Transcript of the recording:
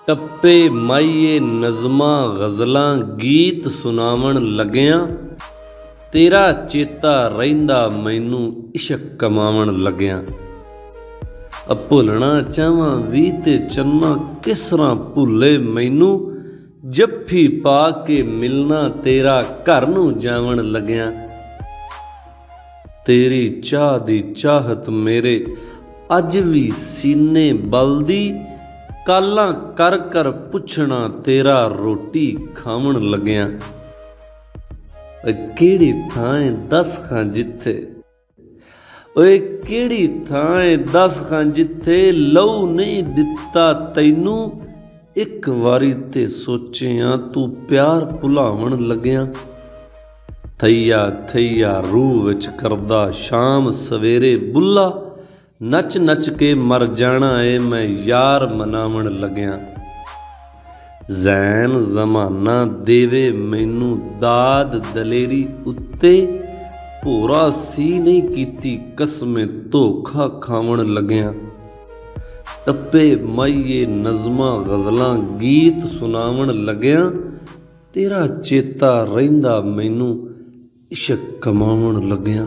टप्पे माईए नज़मां गज़लां गीत सुनावण लगियां, तेरा चेता रहिंदा मैनू इश्क कमावण लगियां। भुलना चाहवां वी ते चन्ना किस तरह भुले मैनू, जफ्फी पा के मिलना तेरा घर नूं जावण लगियां। तेरी चाह दी चाहत मेरे अज भी सीने बलदी, कालां कर कर पुछना तेरा रोटी खावण लगियां। केड़ी थां दस खां जिथे, ओए केड़ी थां दस खां जिथे लहू नहीं दिता तैनू, एक वारी ते सोचिया तू प्यार भुलावण लगियां। थैया थैया रूह विच करदा शाम सवेरे बुला, नच नच के मर जाना है मैं यार मनावण लगियां। जैन जमाना देवे मैनू दाद दलेरी उत्ते, भोरा सी नहीं कीती कसमें धोखा खावण लगियां। टप्पे माईए नज़मां गज़लां गीत सुनावण लगियां, तेरा चेता रहिंदा मैनू इश्क कमावण लगियां।